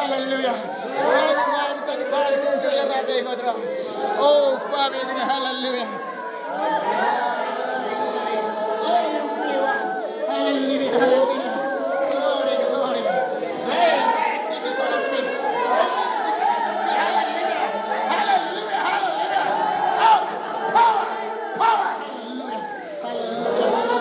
Hallelujah. Oh, Father, hallelujah. Hallelujah, hallelujah. Glory, glory. Hey, thank you for the peace. Hallelujah, hallelujah, hallelujah. Oh, power, power. Hallelujah, hallelujah.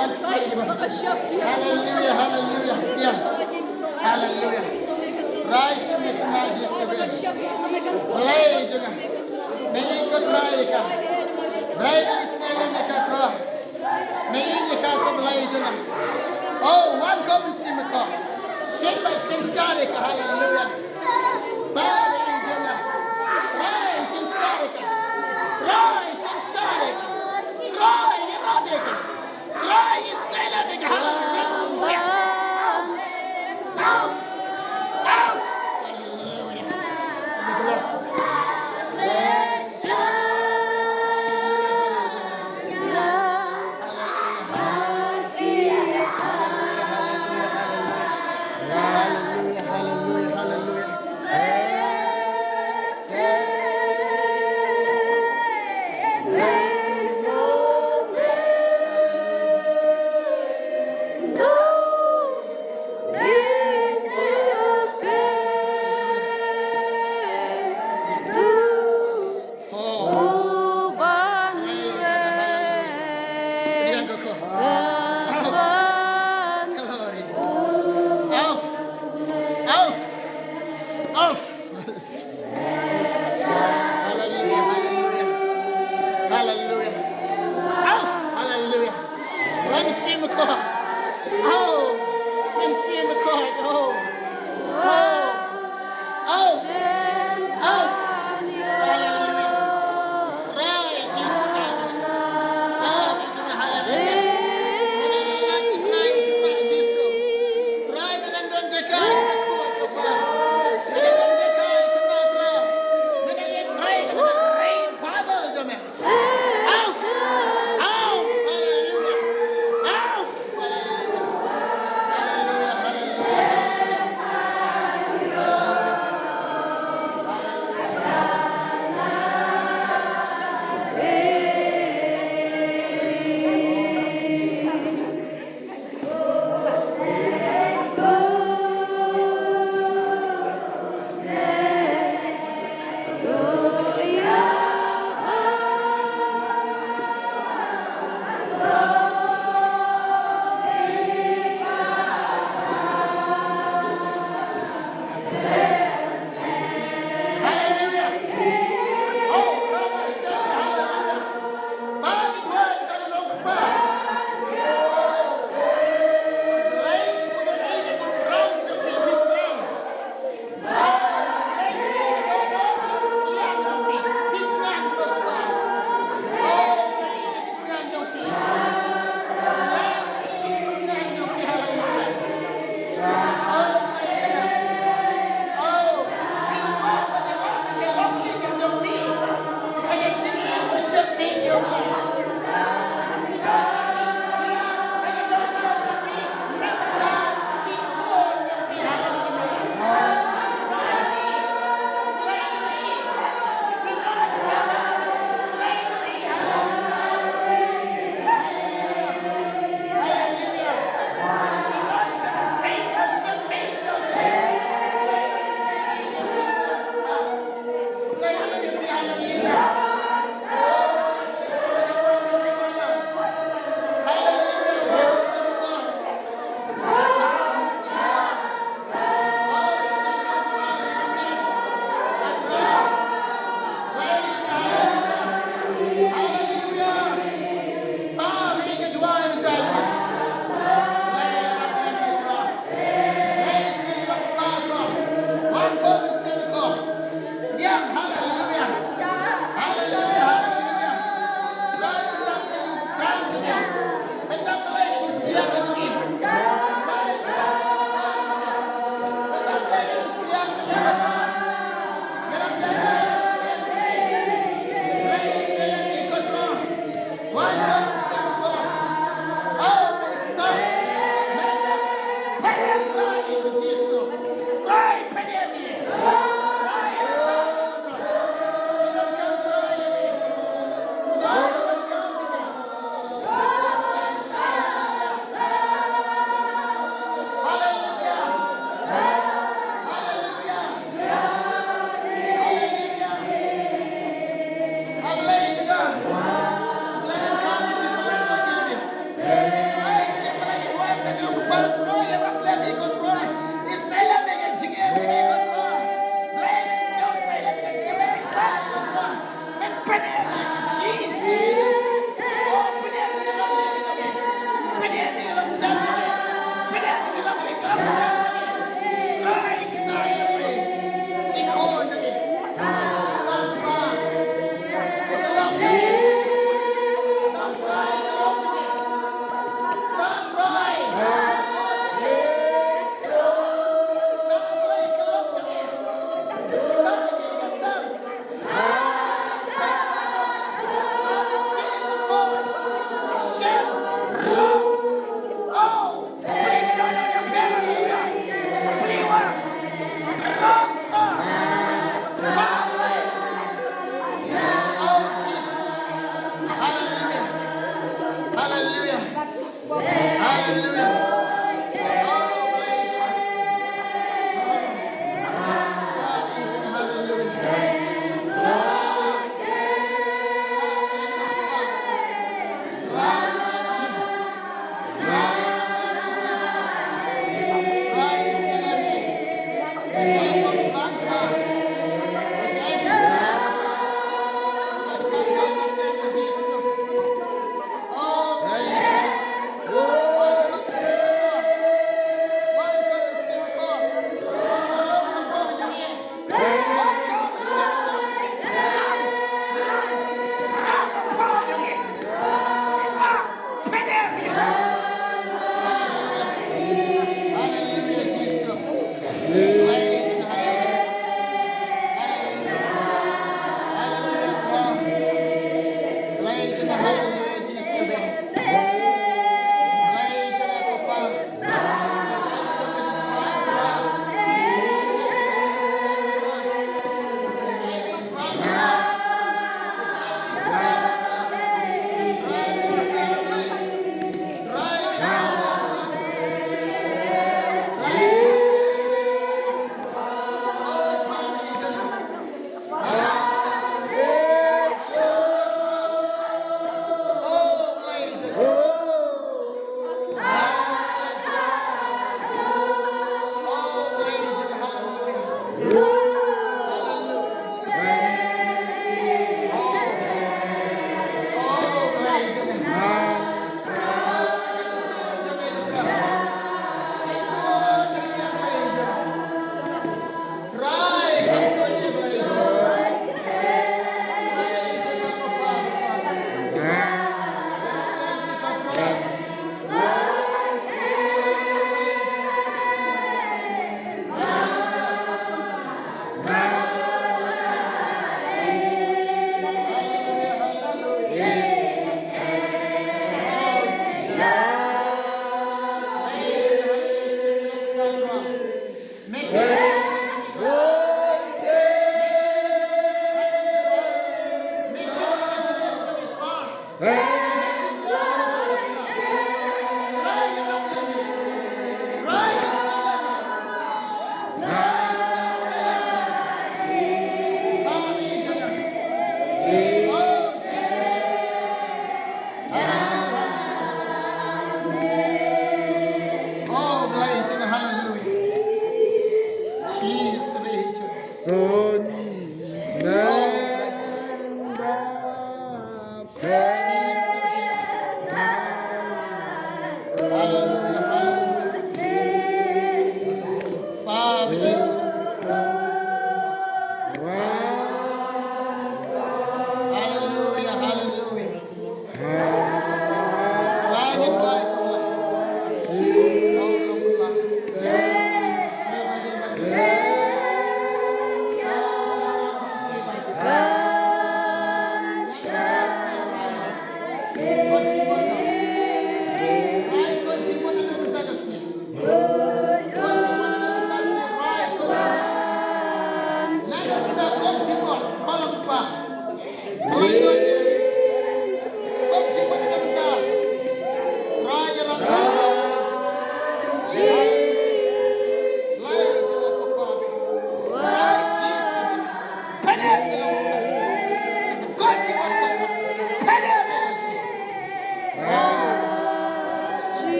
Hallelujah, hallelujah. Yeah. Hallelujah. Rise in the Knaji Sebe. Blade. Melinka Traika. Blade is nailing the Katra. Melinka Blade. Oh, one common simaka. Shimba Shinsharika. Hallelujah. Bari Jana. Rise in Sharika. Rise in Sharika. Rise in Radika. Rise in Sailing. Hallelujah. Out. Out.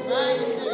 Rise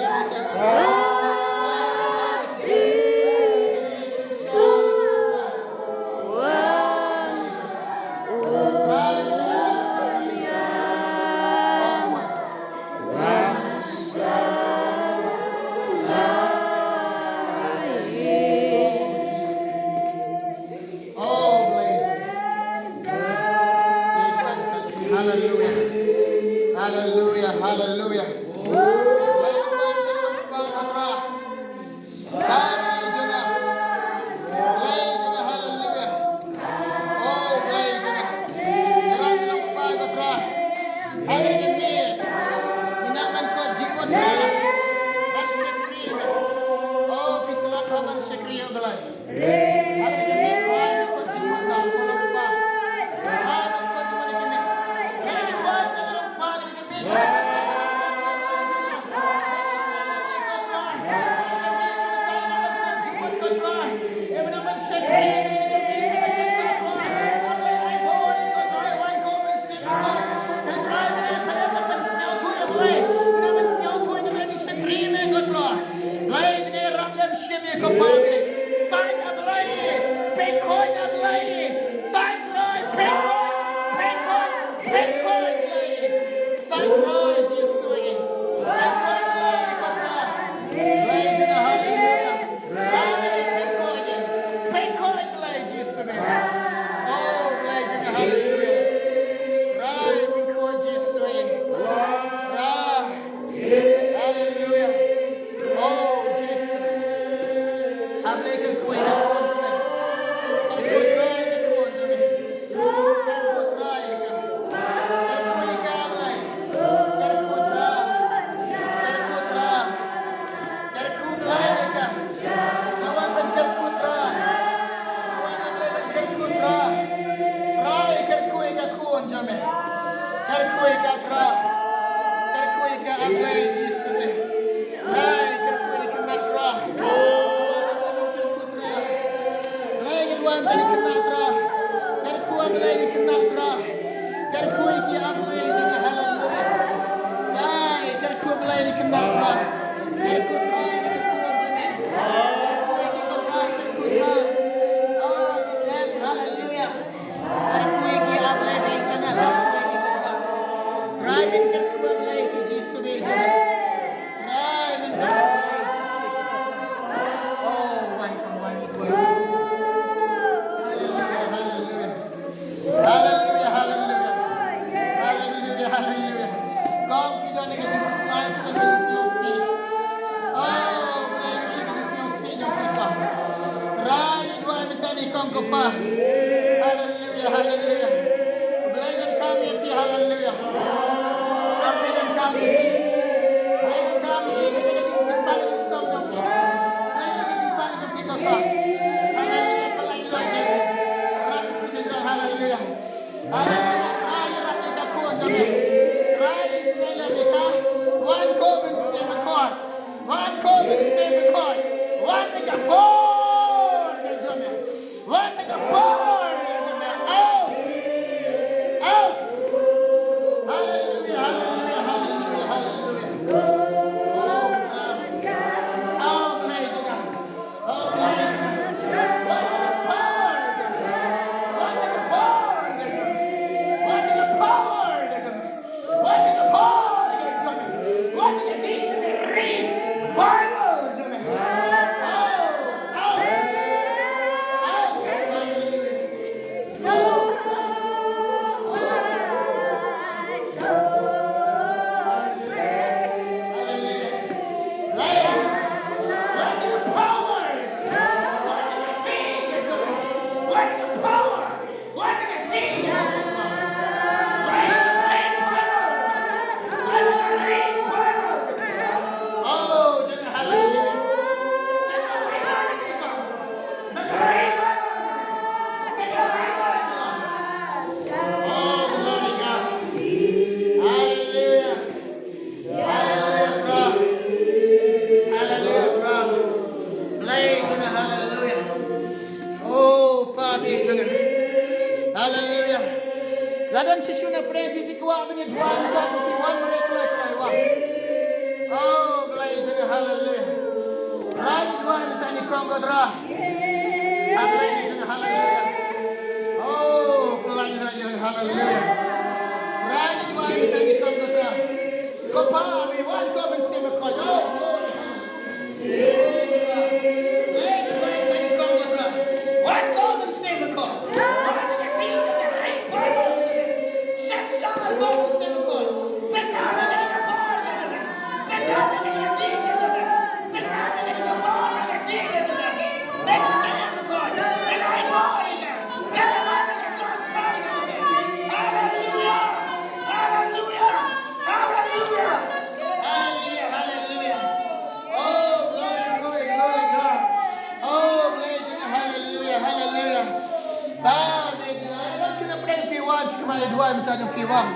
dua minta jom piwang.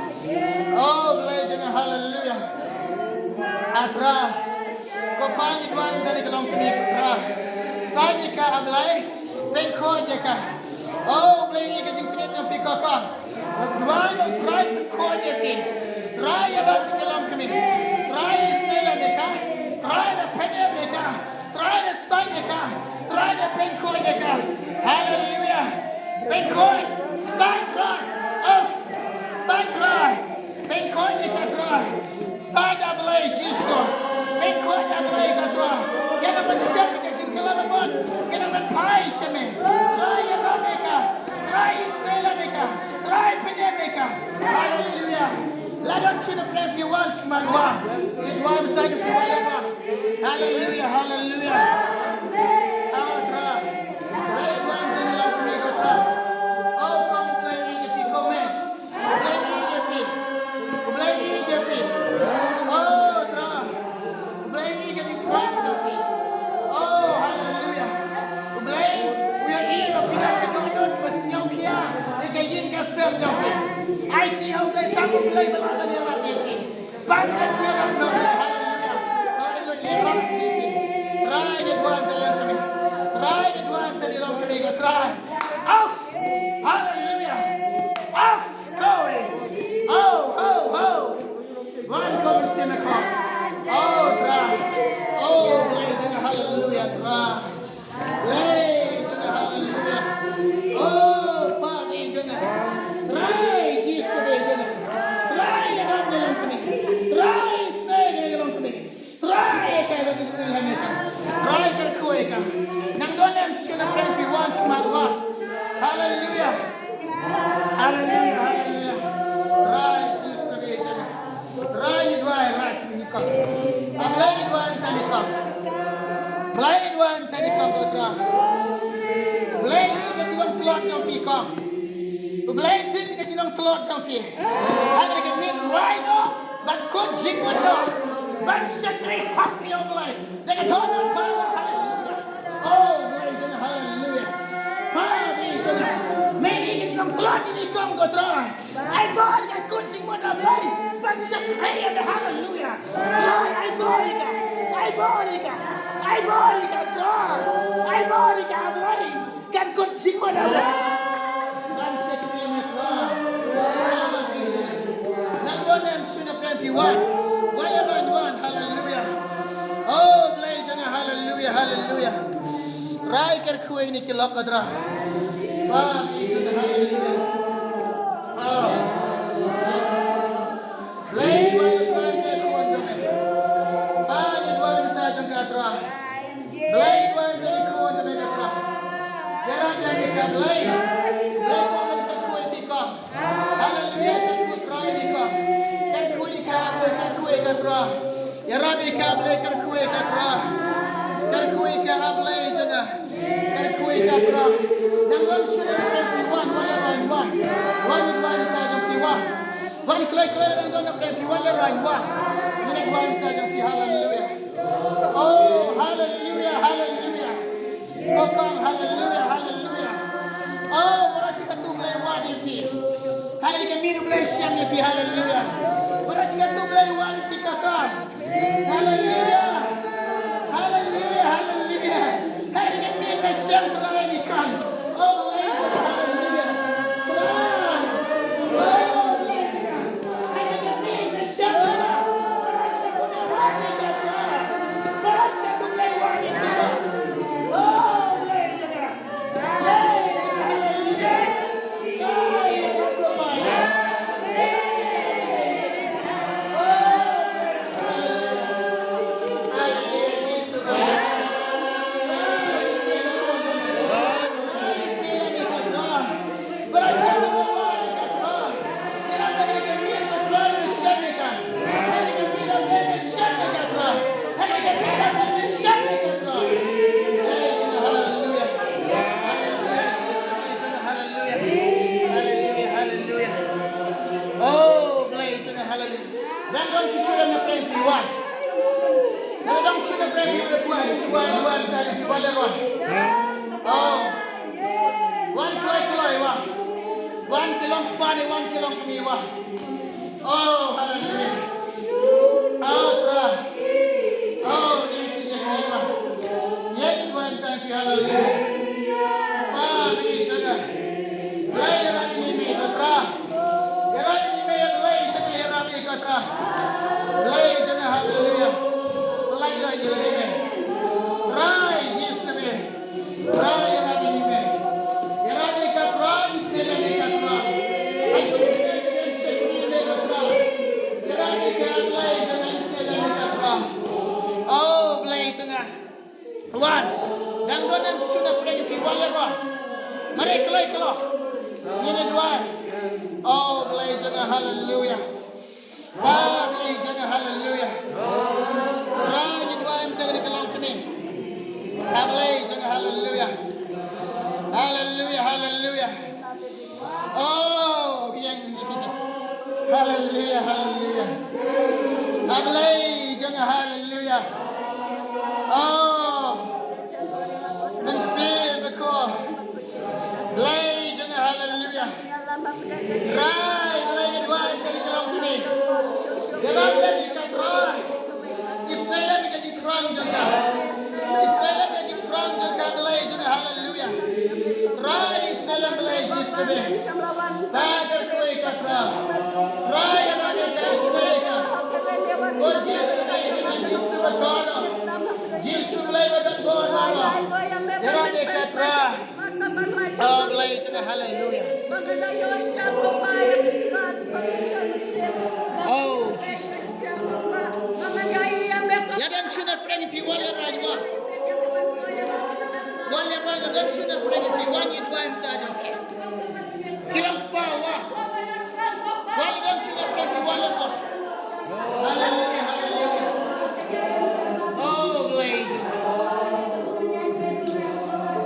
Oh, belajar haleluya. Atra. Kau panggil dua minta di kelong kami atra. Saja ka ablai pengko je ka. Oh, belajar ke jing tingin jom pikau ka. Dua minta try pengko je fi. Try ya di kelong kami. Try istela mereka. Try the penny mereka. Try the saja ka. Try the pengko je ka. Haleluya. Pengko saja. Us. Saja. Pengko je ka try. Saja belajar Jesus. Pengko je belajar ka try. Kita mensyukur ke jing kelong pun. Kita menpai seme. Try ya mereka. Try istela mereka. Try penny mereka. Haleluya. Ladang cina pernah piwan cuma dua. Dua minta ke piwan lama. Haleluya, haleluya. Atra. Baik dua minta ni lalu kami kata. Oh kamu boleh ije pi kome. Boleh ije pi. Boleh ije pi. Oh tra. Boleh ije di tuan tu pi. Oh haleluya. Boleh. Uya ije pi nak kedon mesti kia. Ika yin kasar jauh pi. IT hau boleh tamu boleh berlama di dalam dia pi. Bangga ciaran no. Try the one to learn from me. Try the one to learn from me. Try. Off. Hallelujah. Off. Glory. Oh, oh, oh. One come and see me come. Oh, try. Oh, blade. Hallelujah. Try. Blade. Hallelujah. Oh, party. Try. Jesus. Try the one to learn from me. Try. Stay the learn from me. Try kaya bismillah mereka. Try kerkue kan. Nang donem sudah plenty one cuma dua. Hallelujah. Hallelujah. Hallelujah. Try Jesus saja. Try dua right nikah. Ablai dua minta nikah. Ablai dua minta nikah kau try. Ablai kita jangan telur jam pikam. Ablai kita jangan telur jam fi. Ada kita ni right now, but kau jingwan no. Basically, happy of life. They can turn on fire. Hallelujah. Oh, praise the hallelujah. Praise the Many get some blood in the come go try. I bought it. I couldn't think what I'm like. Basically, and hallelujah. Lord, I bought it. I bought it. I bought it. I bought it. I'm like. Can couldn't think what I'm like. Basically, and hallelujah. Now, don't them soon up plenty one. Whatever you want, hallelujah. Oh, blaze hallelujah, hallelujah. Rai kerkue ini kilok kadra. Hallelujah. Oh. Blaze whatever kerkue jome. Bagi dua minta jom kadra. Blaze whatever kerkue jome kadra. Jarang yang kita blaze. Blaze whatever kerkue pikam. Hallelujah, kerkue rai pikam. Kerkue katra, ya Rabbi kable kerkue katra, kerkue kable jana, kerkue katra. Jangan sudah perempuan, one kita jam piwan, one kelai jangan perempuan one. Ini one kita jam pi hallelujah. Oh hallelujah, hallelujah. Oh come hallelujah, hallelujah. Oh berasa katu melewat di pi. Hari kami tu boleh siam di pi hallelujah. Berasa katu melewat di kakak. Hallelujah. Hallelujah. Hallelujah. Hari kami bersiam terakhir di kan. Oh hallelujah. Oh hallelujah. Hari kami bersiam terakhir. Berasa katu melewat di kakak. Berasa katu melewat di kakak. Oh hallelujah. Hallelujah. Dan don't you should have played P1. No, don't you have played P1. Oh. One. One. pani wan kilong kamiwa. Oh, hallelujah. Oh, try. Oh, easy Jehovah. Yet one time, hallelujah. Ah, be jaga. Lay rabi ni me katra. Rabi ni me lay jaga rabi katra. Lay jaga hallelujah. Lay lay jaga me. Try Jesus me. Try rabi ni me. Rabi katra isme me katra. Ayo me sekuri me katra. Rabi katra jaga isme me katra. Oh, blay jaga. One. Dan donem sudah pergi piwala roh. Mari kelai kelo. Ini dua. Oh, blay jaga hallelujah. Ah, blay jaga hallelujah. Raja dua yang tengah kelam kami. Blay jaga hallelujah. Hallelujah, hallelujah. Oh, yang hallelujah, hallelujah. Blay jaga hallelujah. Oh, mensi bekor. Blay jaga hallelujah. Rai blay dua yang tengah kelam kami. Dalam jadi katrai. Istilah menjadi terang jaga. Istilah menjadi terang jaga blay jaga hallelujah. Rai istilah blay jisbe. Pagar kue katra. Rai yang ada istilah. Oh jisbe jangan jisbe kono. Jisbe blay badan kono. Dalam katra. Oh blay jaga hallelujah. Oh Jesus. Ya dan cuna pergi piwala rajwa. Wala wala dan cuna pergi piwala dua yang tajam ke. Kilang pawa. Wala dan cuna pergi piwala roh. Hallelujah, hallelujah. Oh blaze.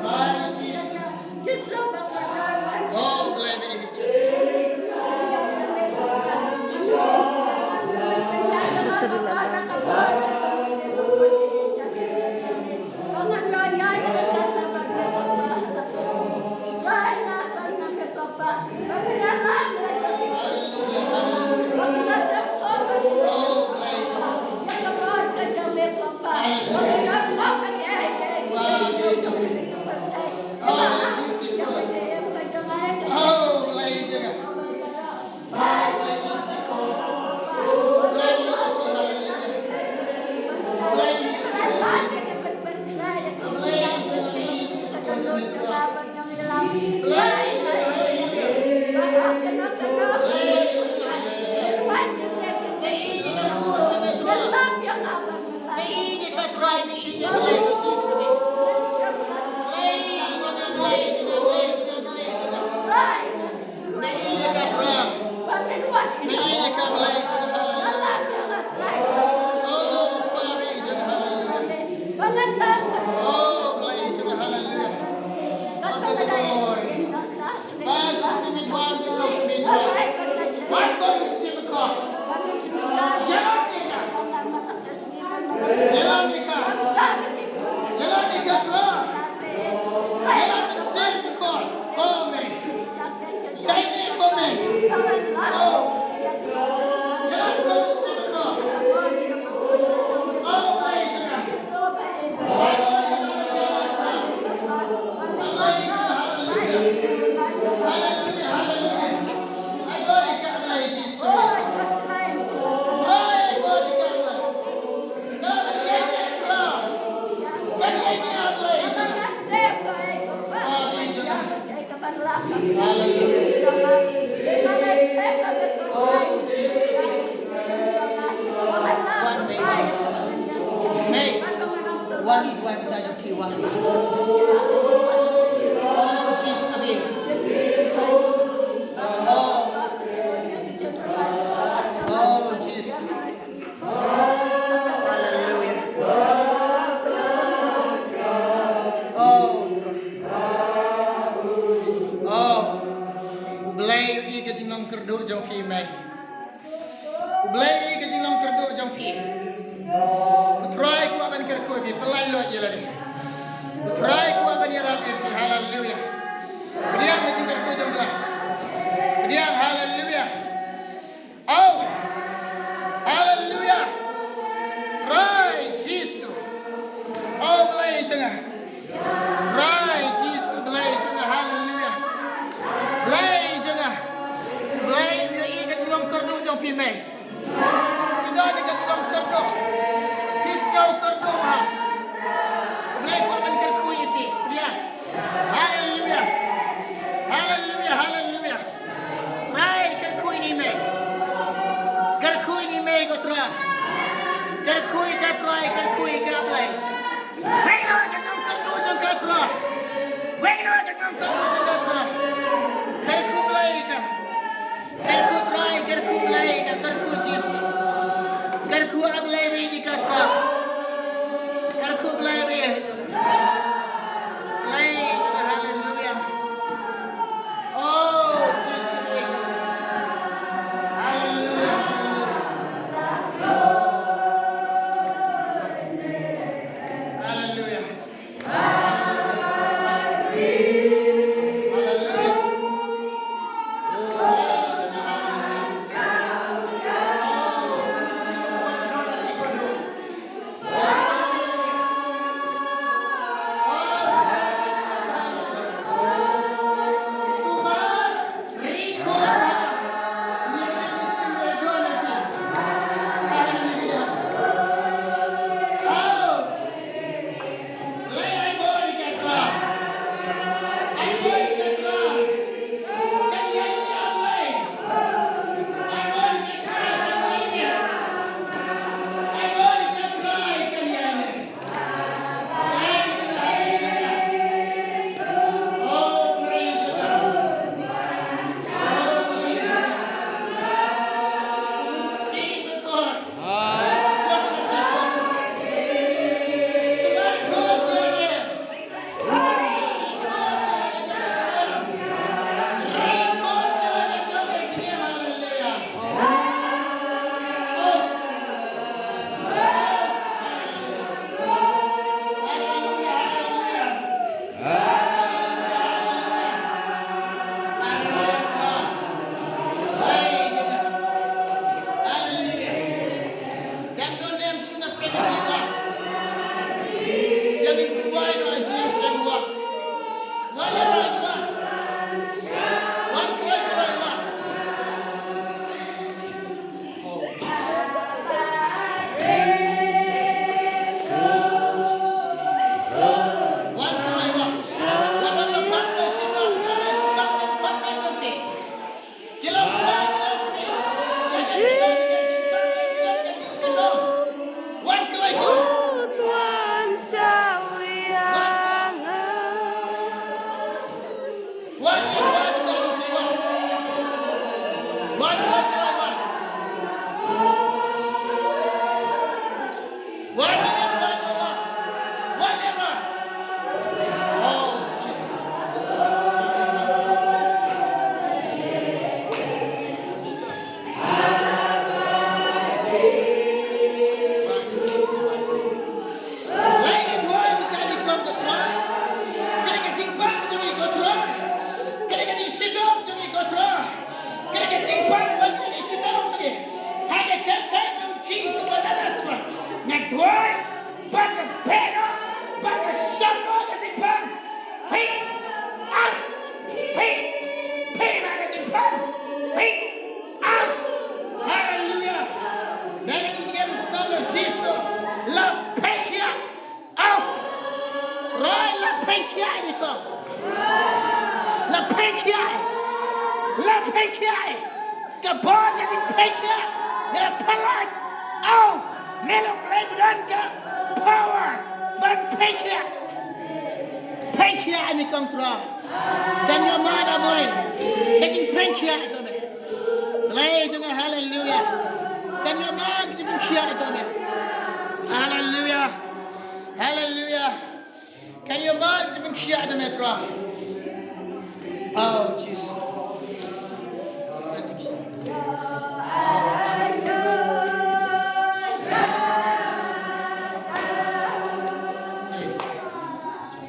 Oh Jesus. Oh blaze ini. Hallelujah. Dia menjadi kerja Diam, haleluya. Oh, haleluya. Rai Jesus. Oh, belai jangan. Rai Jesus belai jangan, haleluya. Belai jangan. Belai dia ikat dalam kerdu jom pimai. Kita ikat dalam kerdu. Pisau kerdu ha. Belai kau menker kui itu. Dia. Haleluya. Haleluya, haleluya. Rai kerkui ni mai. Kerkui ni mai kau terus. Kerkui kau try, kerkui kau belai. Wengno kat dalam kerdu jom kau terus. Wengno kat dalam kerdu jom kau terus. Kerku belai kau. Kerku try, kerku belai kau. Kerku Jesus. Kerku belai ni kau terus. Kerku belai ni. Belai juga, haleluya. Oh, Jesus. Haleluya. Haleluya.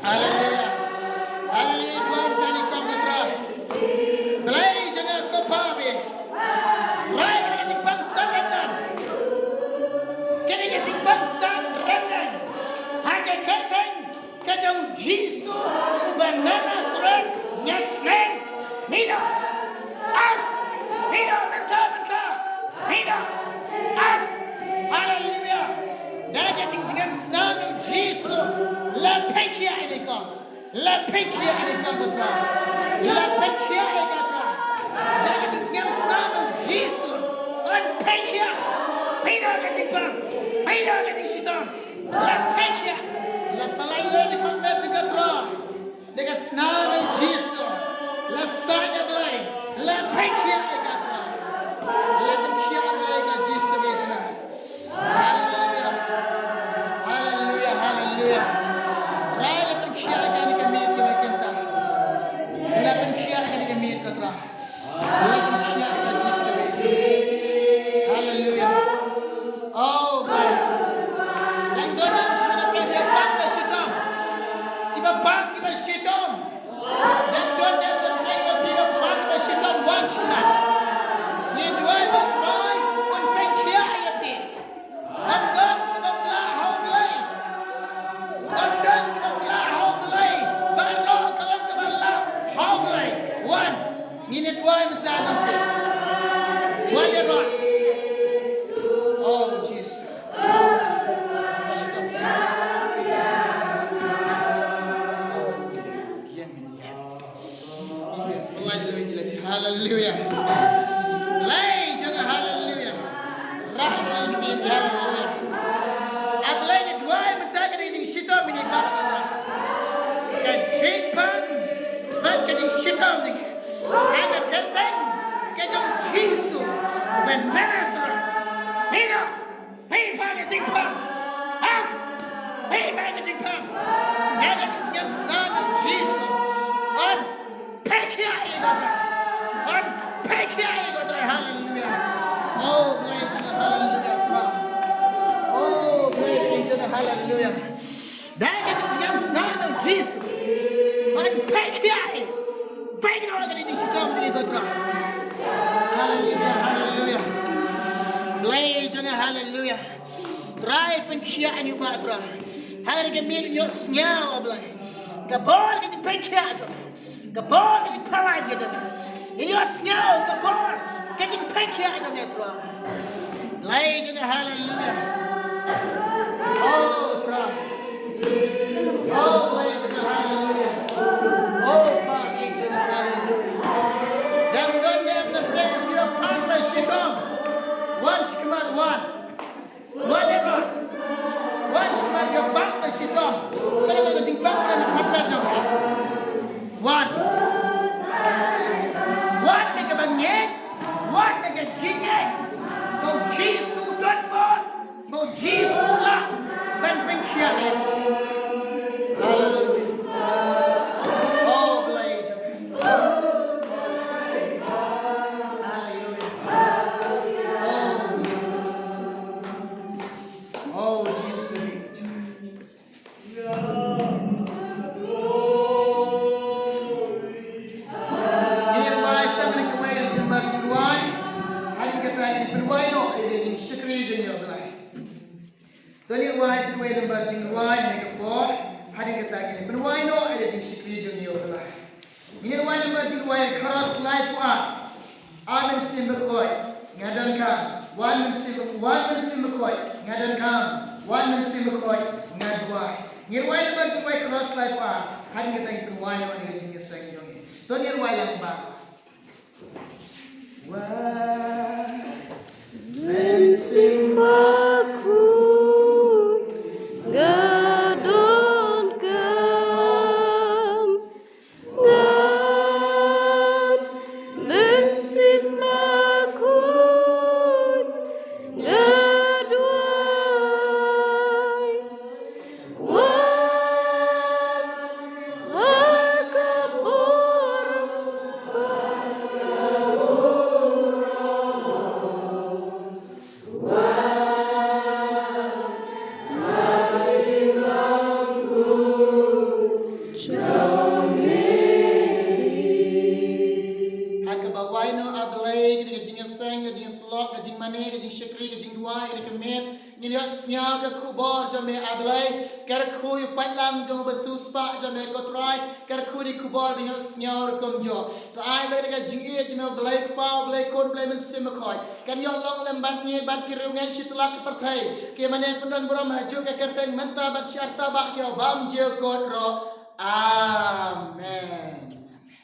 Hallelujah. Hallelujah. Tuhan kami kau berdoa. Belai jangan Kajong Jisu Banana Thread Nesne Mida Af Mida Menta Mida Af Hallelujah. Darating dengan nama Jisu La Pekia Elika La Pekia Elika Gatra La Pekia Elika Darating dengan nama Jisu La Pekia Mida Gating Mida Gating Shitam La Pekia La Palaya di Kambat Gatra dengan nama Jisu La Saga Blay La Pekia Elika La Pekia Elika Jisu Vedana Hallelujah. Hallelujah. Hallelujah. Raya penkia akan dikamit kita kenta. La penkia akan dikamit katra. La penkia akan disebut. Hallelujah. Oh God. Yang doa sudah berada pada sitam. Tiba bang kita sitam. Yang doa berada tiba bang kita sitam wanita. Yang doa berdoa pun penkia ayat ini. Andang kita belah lay. Andang kita belah lay. Balok kalau kita belah lay. One minute one minute. One year on. Oh Jesus. Hallelujah. Lay jangan hallelujah. Rahmat hallelujah. Aglay ni dua mentaga ni sito mini kata. Kajipan ban kajing sito ni. Ada tentang kajing Jisu ben Nazareth. Hina, hina kajing pan. Af, hina kajing pan. Naga kajing sana Jisu. On pekia ida. On pekia ida. Hallelujah. Oh, glory to the hallelujah. Oh, glory to the hallelujah. Naga kajing sana Jisu. On pekia ida. Bring it on the system ni gotra. Hallelujah, hallelujah. Glory to the hallelujah. Try penkia ni gotra. Hari kemil yo snyao ablay. Kabor ke penkia aja. Kabor ke palai aja. Ini yo snyao kabor ke penkia aja netra. Glory to the hallelujah. Oh, try. Oh, glory to the hallelujah. Oh, glory to the hallelujah. Them don't them the play of your partnership. Once come on one. One ever. Once come on your partnership. Kalau kau jing partner ni partner jam. One. One dengan bangit. One dengan jingit. Mau Jisu don bon. Mau Jisu lah. Ben pengkiat ni. Hallelujah. Oh, glory to God. Oh, Jesus. Here wise tamani kawai di tempat wine. Hari kata ini penwai no ini syukri dunia belai. Tani wise kawai di tempat wine ni kapor. Hari kata ini penwai no ini syukri dunia belai. Here wise tempat wine cross life one. Amin simbakoi ngadan kan. One simbakoi ngadan kan. One simbakoi ngadwai. Nirwai na ba wai cross life one. Hari kita itu wai no ni jingi sang yong. To nirwai lang ba. Wai men Simbaku gadon kam gad ben simbaku gadwai wan akabur wan mani ke jing shekli ke jing duai ke kemet ni lihat snyau ke kubor jame adlai ker khu pai lam jong besus pa jame kotrai ker khu di kubor bi snyau kum jo to ai le ke jing e jame blai pa blai kon blai men sim khoi kan yong long lem ban ni ban ki rung ngai shitla ke perthai ke mane pendan buram haju ke kerten menta bat syarta ba ke bam je kot ro amen